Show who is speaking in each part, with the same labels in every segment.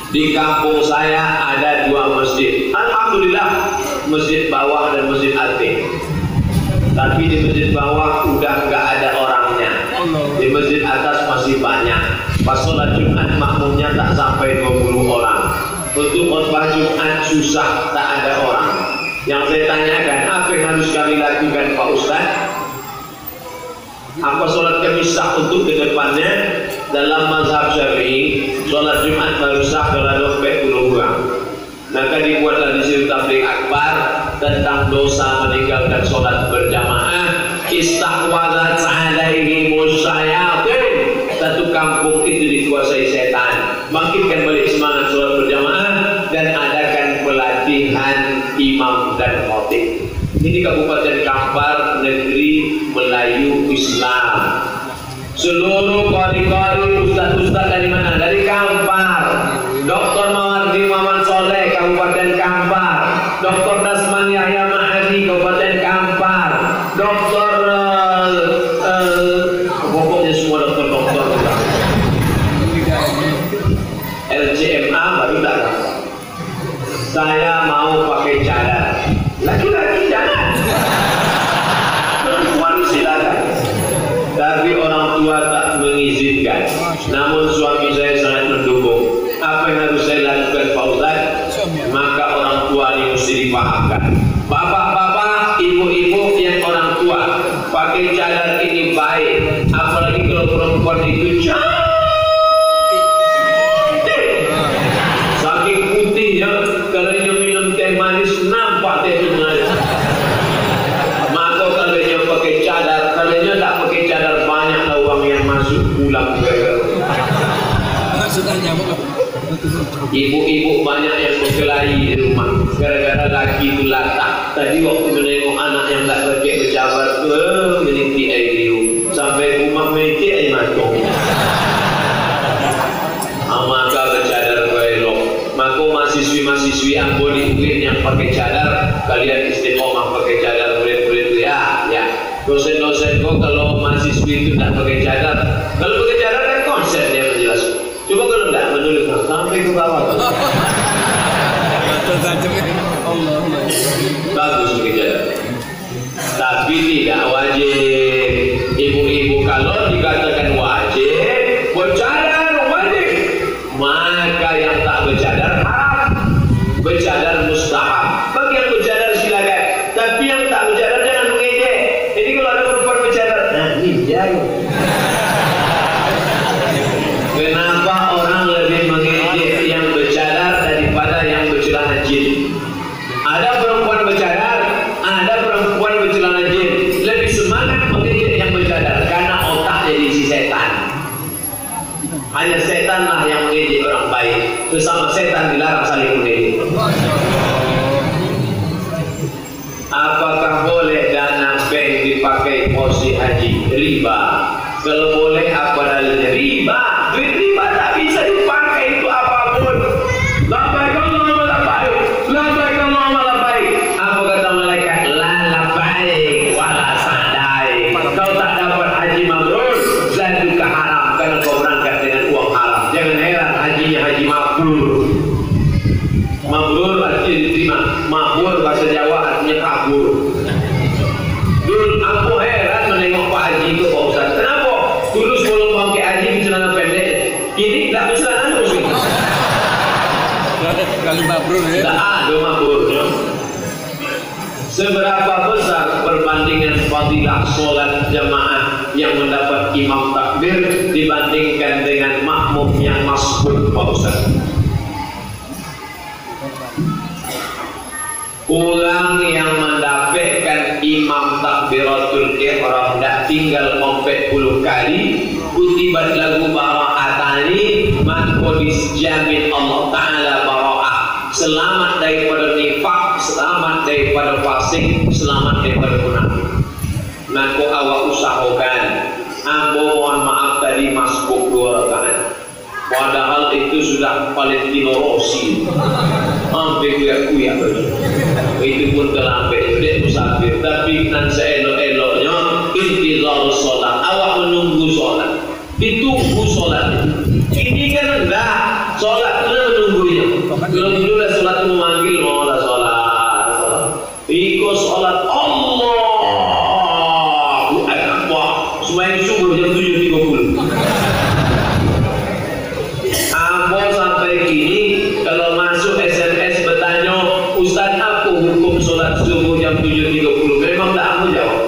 Speaker 1: Di kampung saya ada 2 masjid. Alhamdulillah, masjid bawah dan masjid atas. Tapi di masjid bawah udah nggak ada orangnya. Di masjid atas masih banyak. Pas sholat Jumat makmumnya tak sampai 20 orang. Untuk khotbah Jumat susah, tak ada orang. Yang saya tanyakan, apa yang harus kami lakukan Pak Ustaz? Apa sholat kami sah untuk kedepannya? Dalam mazhab Syafi'i, sholat Jumat baru sah kalau sampai 10 orang. Maka dibuatlah di situ tabligh akbar tentang dosa meninggalkan sholat berjamaah. Istahwazat alaihi musyayatin. Satu kampung itu dikuasai setan. Bangkitkan balik semangat sholat berjamaah dan adakan pelatihan imam dan khatib. Ini Kabupaten Kampar, negeri Melayu Islam. Seluruh kori-kori ustaz-ustaz dari mana? Dari Kampar. Dr. Mawardi Muhammad Soleh, Kabupaten Kampar. Dr. Dasman Yahya Mahadi, Kabupaten Kampar. Dr. pokoknya semua dokter-dokter. LCMA baru datang. Saya mau pakai cadar. Laki-laki jangan. Perempuan silakan. Tapi orang tua tak mengizinkan. Namun suami saya sangat mendukung. Apa yang harus saya lakukan Pak Ustaz? Maka orang tua ini mesti dipahamkan. Bapak-bapak, ibu-ibu yang orang tua, pakai cadar ini baik. Apalagi kalau perempuan itu cantik. Saking putihnya, kalau dia minum teh manis nampak teh manis. Maka kalau dia pakai cadar, kalau dia tak pakai cadar, banyaklah uang yang masuk pulang ke. Ibu-ibu banyak yang berkelahi di rumah gara-gara laki itu latah. Tadi waktu menengok anak yang tak pakai bercabar tuh meniti air liu sampai rumah meniti air matong. Maka bercadar elok. Maka mahasiswi-mahasiswi Ambo di UIN yang pakai cadar, kalian istiqomah pakai cadar murid-murid ya. Dosen-dosen kok kalau mahasiswi itu tak pakai cadar, kalau pakai cadar kan konsep dia menjelaskan. Coba kalau enggak menulis sampai ke bawah. Bagus begitu. Tapi tidak wajib. Ibu-ibu kalau dikatakan wajib, bercadar wajib. Maka yang tak bercadar haram. Bercadar mustahab. Bagi yang bercadar silakan. Tapi yang tak bercadar jangan mengejek. Jadi kalau ada perempuan bercadar, nah ini jago. Kenapa orang lebih mengejek yang bercadar daripada yang bercelana jin? Ada perempuan bercadar, ada perempuan bercelana jin. Lebih semangat mengejek yang bercadar karena otaknya diisi setan. Hanya setanlah yang mengejek orang baik. Sesama setan dilarang saling mengejek. Apakah boleh dana bank dipakai posisi haji? Riba. Kalau boleh apa dalilnya? Riba. Duit riba tak bisa dipakai itu apapun. Labbaik Allahumma labbaik. Labbaik Allahumma labbaik. Apa kata malaikat? La labbaik wala sadai. Kau tak dapat haji mabrur, zaduka haram karena kau berangkat dengan uang haram. Jangan heran hajinya haji mabrur. Mabrur artinya diterima. Mabrur bahasa Jawa artinya kabur. Dulu aku heran menengok Pak Haji itu Pak Ustaz. Kenapa? Dulu sebelum pakai haji celana pendek, kini tidak bercelana muslim.
Speaker 2: Kali mabrur ya?
Speaker 1: Tidak ada mabrur. Seberapa besar perbandingan fadilah sholat jamaah yang mendapat imam takbir dibandingkan dengan makmum yang masbuk Pak Ustaz? Orang yang mendapatkan imam takbiratul ihram dah tinggal 40 kali kutibat lagu bara'atani, maka disjamin Allah Ta'ala bara'ah, selamat daripada nifak, selamat daripada fasik, selamat daripada munafik. Maka awak usahakan. Ambo mohon maaf tadi masbuk 2 rakaat. Padahal itu sudah Valentino Rossi, hampir kuya-kuya itu pun terlambat, dia musafir. Tapi nan seelok-eloknya intizar sholat, awak menunggu sholat, ditunggu sholat. Ini kan enggak sholat menunggunya. Kalau dulu lah sholat memanggil, mau lah sholat. Ikut sholat Allahu Akbar. Sembahyang subuh jam 7.30. Apa sampai kini kalau masuk SMS bertanya, Ustaz apa hukum sholat subuh jam 7.30? Memang tak aku jawab.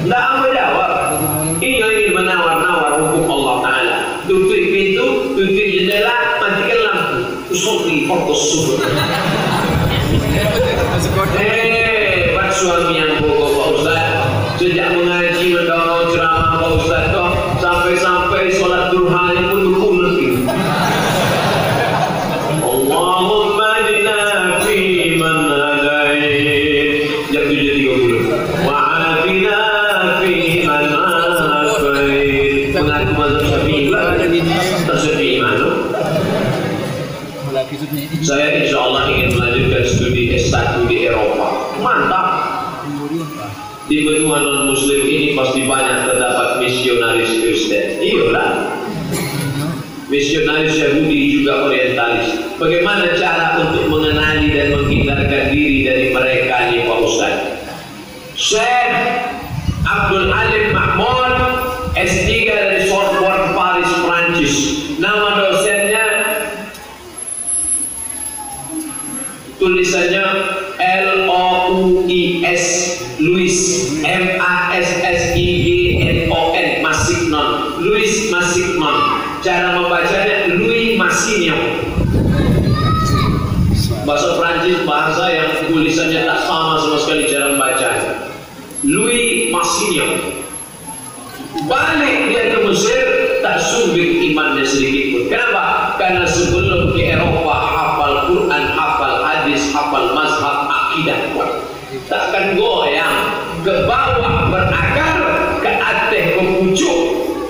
Speaker 1: Tak aku jawab. Ini ingin menawar-nawar hukum Allah Ta'ala. Tutup pintu, tutup jendela, matikan lampu. Usul fokus subuh. Pak suami yang pokok Pak Ustaz. Sejak mengaji mendengar ceramah Pak Ustaz kok sampai-sampai sholat duhanya pun berkurang. Allahumma adina fi man hadait. Jam 7.30. Wa'afina fi man afait. Mengaku mazhab Syafi'i lah. Tersebut mana? Saya insya Allah ingin melanjutkan studi S1 di Eropa. Mantap. Di benua non muslim ini pasti banyak terdapat misionaris Kristen. Iyalah. Misionaris Yahudi juga orientalis. Bagaimana cara untuk mengenali dan menghindarkan diri dari mereka nih Pak Ustaz? Syekh Abdul Alim Mahmoud S3 dari Sorbonne Paris Prancis. Nama dosennya tulisannya L-O-U-I-S Louis M-A-S-S-I-G-N-O-N Massignon. Louis Massignon. Cara membacanya Louis Massignon. Bahasa Prancis bahasa yang tulisannya tak sama sekali cara membaca. Louis Massignon. Balik dia ke Mesir, tak sumbing imannya sedikit pun. Kenapa? Karena sebelum ke Eropa hafal Quran, hafal hadis, hafal mazhab, akidah kuat. Takkan goyang ke bawah berakar, ke atas ke pucuk,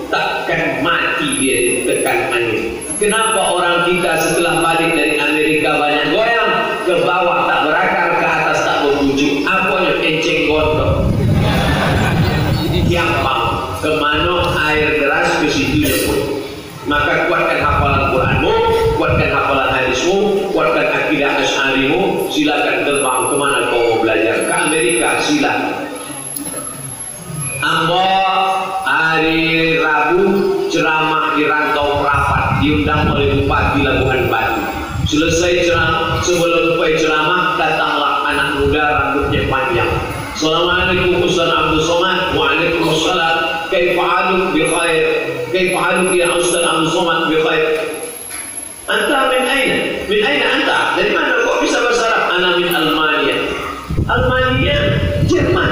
Speaker 1: takkan mati dia tekan angin. Kenapa orang kita setelah balik dari Amerika banyak goyang, ke bawah tak berakar, ke atas tak berpucuk? Apanya enceng gondok? Gampang. Kemana air deras ke situ je pun. Maka kuatkan hafalan Quranmu, kuatkan hafalan hadismu, kuatkan akidah Asy'arimu. Silakan terbang kemana kau mau belajar. Ke Amerika silakan. Ambo hari Rabu ceramah di Rantau Prapat, diundang oleh Bupati Labuhan Batu. Selesai ceramah, sebelum ceramah datanglah anak muda rambutnya panjang. Assalamualaikum Ustaz Abdul Somad. Waalaikumsalam. Kaifa haluk bi khair? Kaifa haluk ya Ustaz Abdul Somad bi khair? Anta min aina? Min aina anta? Dari mana kok bisa bahasa Arab? Ana min Almania. Almania? Jerman.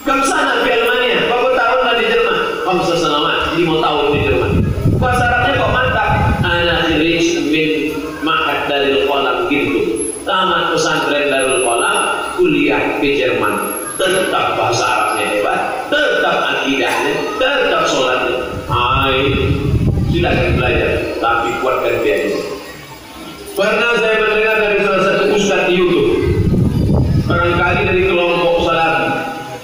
Speaker 1: Kam sana di Almania? Berapa tahun lah di Jerman? 5 tahun di Jerman. Bahasa Arabnya kok mantap. Ana khirij min Ma'had Darul Qalam gitu. Tamat pesantren Darul Qalam, kuliah ke Jerman. Tetap bahasa Arabnya hebat, tetap akidahnya, tetap sholatnya. Silakan belajar, tapi kuatkan dia. Pernah saya mendengar dari salah satu ustaz di YouTube, barangkali dari kelompok Salafi,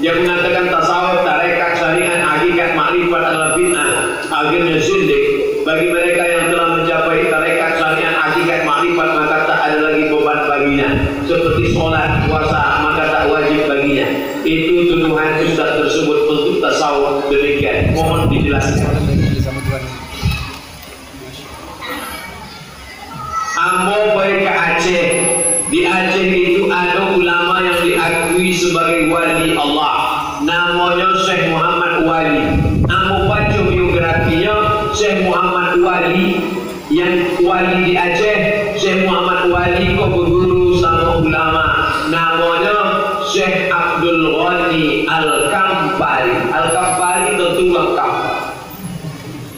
Speaker 1: yang mengatakan tasawuf, tarekat, syariat, hakikat, makrifat adalah bid'ah, akhirnya zindik. Bagi mereka yang telah mencapai tarekat, syariat, hakikat, makrifat, maka tak ada lagi beban baginya. Seperti sholat, puasa, maka tak wajib baginya. Itu tuduhan ustaz tersebut untuk tasawuf demikian. Mohon dijelaskan. Ambo pergi ke Aceh. Di Aceh itu ada ulama yang diakui sebagai wali Allah. Namanya Syekh Muhammad Wali. Ambo baca biografinya Syekh Muhammad Wali. Yang wali di Aceh, Syekh Muhammad Wali kok berguru sama ulama. Namanya Syekh Abdul Ghani Al-Kampari. Al-Kampari tentu lengkap.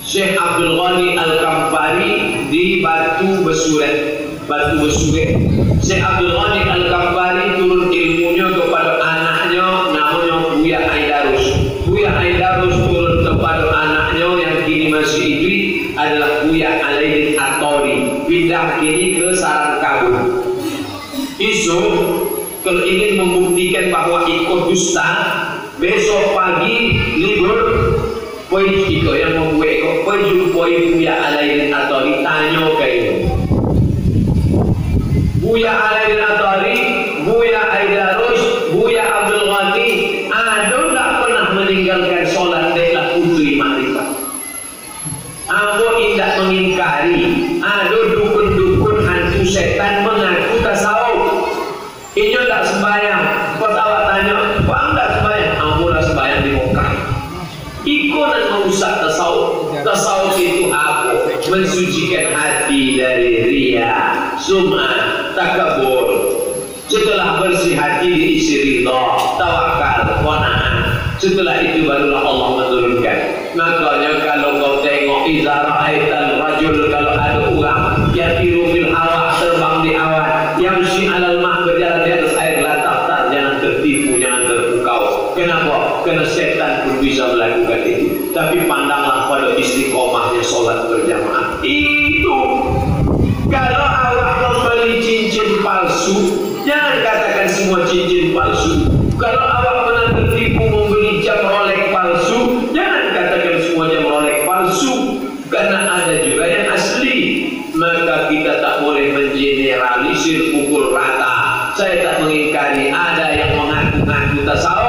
Speaker 1: Syekh Abdul Ghani Al-Kampari di Batu Besuret. Syekh Abdul Ghani Al-Kampari turun ilmunya kepada anaknya namanya Buya Aidarus. Buya Aidarus turun kepada anaknya yang kini masih hidup adalah Buya Alaidin At-Tori. Pindah kini ke Sarangkabung. Isu kalau ingin membuktikan bahwa ikut dusta, besok pagi libur, poin iko yang membuat kok poin Buya Alaidin At-Tori tanya kayak Buya Alain Atari, Buya Aidarus, Buya Abdul Ghani, ada tak pernah meninggalkan sholat adalah putri makrifat. Amo tidak mengingkari, ada dukun-dukun hantu setan mengaku tasawuf. Inyo tak sembahyang, kau tahu tanya, kau tak sembahyang? Amo dah sembahyang di Mekah. Ikut dan merusak tasawuf. Tasawuf itu apa? Mensucikan hati dari riya, sum'ah, takabur. Setelah bersih hati diisi ridha, tawakal, qanaah. Setelah itu barulah Allah menurunkan. Makanya kalau kau tengok idza ra'aital rajul, kalau ada orang yatiru bil hawa, terbang di awan, yamshi 'alal ma', berjalan di atas air, la taqtar, jangan tertipu, jangan terpukau. Kenapa? Karena setan pun bisa melakukan itu. Tapi pandanglah pada istiqomahnya sholat berjamaah. Itu kalau awak membeli cincin palsu, jangan katakan semua cincin palsu. Kalau awak pernah tertipu membeli jam Rolex palsu, jangan katakan semua jam Rolex palsu. Karena ada juga yang asli. Maka kita tak boleh mengeneralisir, pukul rata. Saya tak mengingkari ada yang mengaku-ngaku tasawuf.